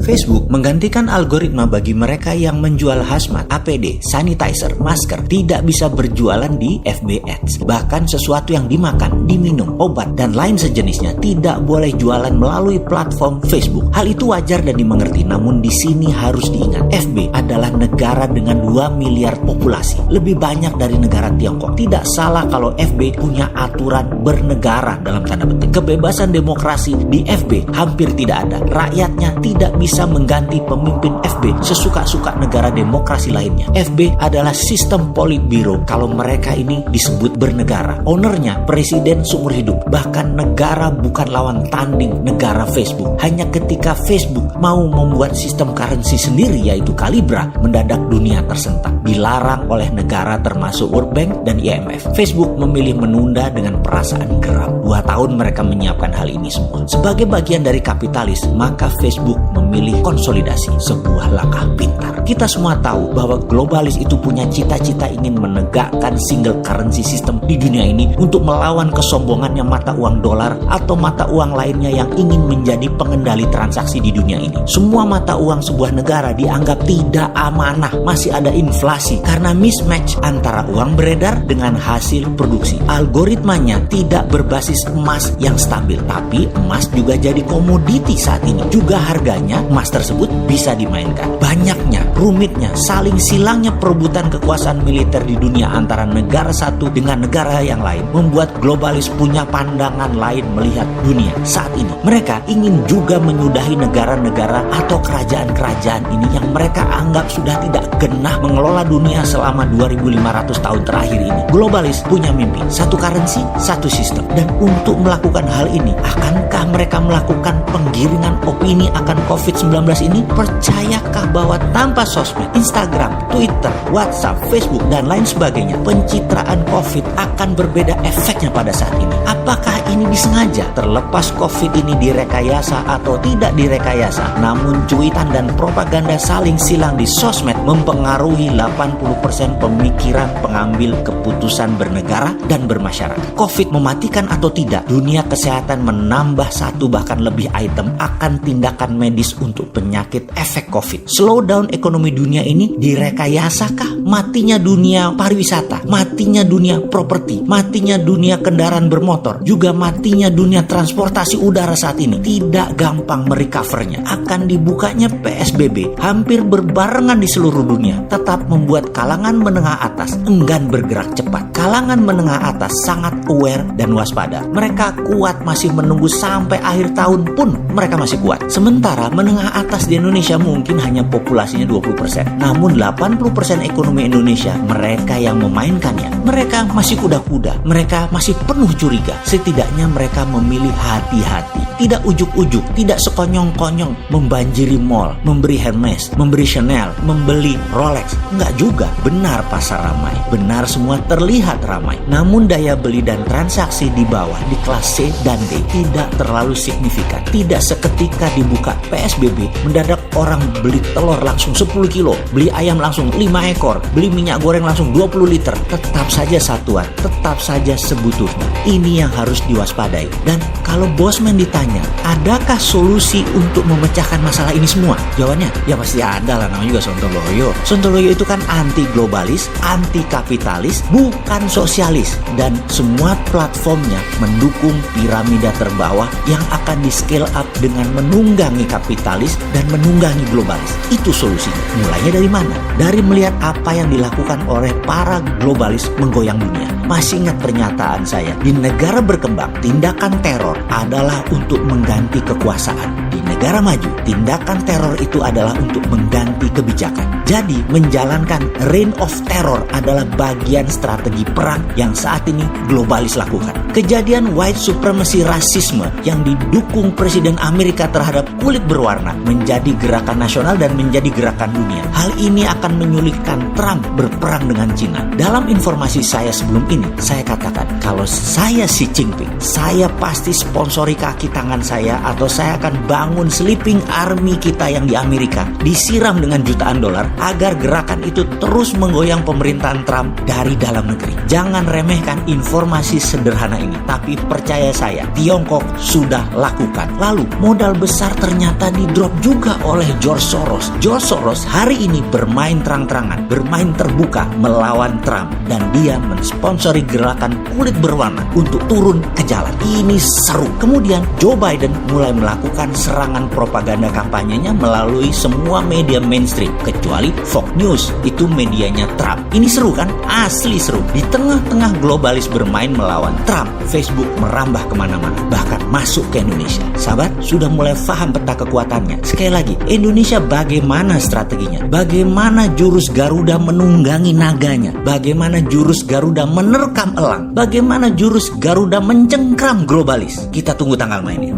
Facebook menggantikan algoritma bagi mereka yang menjual hazmat, APD, sanitizer, masker tidak bisa berjualan di FB Ads. Bahkan sesuatu yang dimakan, diminum, obat, dan lain sejenisnya tidak boleh jualan melalui platform Facebook. Hal itu wajar dan dimengerti, namun di sini harus diingat, FB adalah negara dengan 2 miliar populasi, lebih banyak dari negara Tiongkok. Tidak salah kalau FB punya aturan bernegara dalam tanda petik. Kebebasan demokrasi di FB hampir tidak ada. Rakyatnya tidak bisa mengganti pemimpin FB sesuka-suka negara demokrasi lainnya. FB adalah sistem politbiro kalau mereka ini disebut bernegara. Ownernya presiden seumur hidup. Bahkan negara bukan lawan tanding negara Facebook. Hanya ketika Facebook mau membuat sistem currency sendiri yaitu Calibra, mendadak dunia tersentak. Dilarang oleh negara termasuk World Bank dan IMF. Facebook memilih menunda dengan perasaan geram. 2 tahun mereka menyiapkan hal ini semua. Sebagai bagian dari kapitalis, maka Facebook memilih konsolidasi, sebuah langkah pintar. Kita semua tahu bahwa globalis itu punya cita-cita ingin menegakkan single currency system di dunia ini untuk melawan kesombongannya mata uang dolar atau mata uang lainnya yang ingin menjadi pengendali transaksi di dunia ini. Semua mata uang sebuah negara dianggap tidak amanah, masih ada inflasi karena mismatch antara uang beredar dengan hasil produksi. Algoritmanya tidak berbasis emas yang stabil, tapi emas juga jadi komoditi saat ini. Juga harganya emas tersebut bisa dimainkan. Banyaknya, rumitnya, saling silangnya perebutan kekuasaan militer di dunia antara negara satu dengan negara yang lain membuat globalis punya pandangan lain melihat dunia saat ini. Mereka ingin juga menyudahi negara-negara atau kerajaan-kerajaan ini yang mereka anggap sudah tidak genah mengelola dunia selama 2500 tahun terakhir ini. Globalis punya mimpi, satu currency, satu sistem. Dan untuk melakukan hal ini, akankah mereka melakukan penggiringan opini akan COVID-19 ini? Percayakah bahwa tanpa sosmed, Instagram, Twitter, WhatsApp, Facebook, dan lain sebagainya, pencitraan COVID akan berbeda efeknya pada saat ini? Apakah ini disengaja? Terlepas COVID ini direkayasa atau tidak direkayasa, namun cuitan dan propaganda saling silang di sosmed mempengaruhi 80% pemikiran pengambil keputusan bernegara dan bermasyarakat. COVID mematikan atau tidak, dunia kesehatan menambah 1 bahkan lebih item akan tindakan medis untuk penyakit efek COVID. Slowdown ekonomi dunia ini direkayasakah? Matinya dunia pariwisata, matinya dunia properti, matinya dunia kendaraan bermotor, juga matinya dunia transportasi udara saat ini. Tidak gampang merecovernya. Akan dibukanya PSBB hampir berbarengan di seluruh dunia, tetap membuat kalangan menengah atas enggan bergerak cepat. Kalangan menengah atas sangat aware dan waspada. Mereka kuat masih menunggu sampai akhir tahun pun mereka masih kuat. Sementara menengah atas di Indonesia mungkin hanya populasinya 20%. Namun 80% ekonomi Indonesia mereka yang memainkannya. Mereka masih kuda-kuda. Mereka masih penuh curiga. Setidaknya mereka memilih hati-hati. Tidak ujuk-ujuk, tidak sekonyong-konyong membanjiri mall, memberi Hermes, memberi Chanel, membeli Rolex. Enggak juga. Benar pasar ramai. Benar semua terlihat ramai. Namun daya beli dan transaksi di bawah di kelas C dan D tidak terlalu signifikan. Tidak seketika dibuka PSBB mendadak orang beli telur langsung 10 kilo, beli ayam langsung 5 ekor, beli minyak goreng langsung 20 liter. Tetap saja satuan, tetap saja sebutuhnya. Ini yang harus diwaspadai. Dan kalau Bosman ditanya, adakah solusi untuk memecahkan masalah ini semua? Jawabannya, ya pasti ada lah, namanya juga Sontoloyo. Sontoloyo itu kan anti globalis, anti kapitalis, bukan sosialis. Dan semua platformnya mendukung piramida terbawah yang akan di scale up dengan menunggangi kapitalis dan menunggangi globalis. Itu solusinya. Mulainya dari mana? Dari melihat apa yang dilakukan oleh para globalis menggoyang dunia. Masih ingat pernyataan saya, di negara berkembang, tindakan teror adalah untuk mengganti kekuasaan. Di negara maju, tindakan teror itu adalah untuk mengganti kebijakan. Jadi, menjalankan reign of terror adalah bagian strategi perang yang saat ini globalis lakukan. Kejadian white supremacy rasisme yang didukung Presiden Amerika terhadap kulit berwarna menjadi gerakan nasional dan menjadi gerakan dunia. Hal ini akan menyulitkan Trump berperang dengan Cina. Dalam informasi saya sebelum ini, saya katakan kalau saya Xi Jinping, saya pasti sponsori kaki tangan saya atau saya akan bangun membangun sleeping army kita yang di Amerika disiram dengan jutaan dolar agar gerakan itu terus menggoyang pemerintahan Trump dari dalam negeri. Jangan remehkan informasi sederhana ini, tapi percaya saya, Tiongkok sudah lakukan. Lalu modal besar ternyata di-drop juga oleh George Soros. George Soros hari ini bermain terang-terangan, bermain terbuka melawan Trump, dan dia mensponsori gerakan kulit berwarna untuk turun ke jalan. Ini seru. Kemudian Joe Biden mulai melakukan serangan propaganda kampanyenya melalui semua media mainstream kecuali Fox News, itu medianya Trump. Ini seru kan? Asli seru. Di tengah-tengah globalis bermain melawan Trump, Facebook merambah kemana-mana, bahkan masuk ke Indonesia. Sahabat, sudah mulai paham peta kekuatannya. Sekali lagi, Indonesia bagaimana strateginya? Bagaimana jurus Garuda menunggangi naganya? Bagaimana jurus Garuda menerkam elang? Bagaimana jurus Garuda mencengkram globalis? Kita tunggu tanggal mainnya.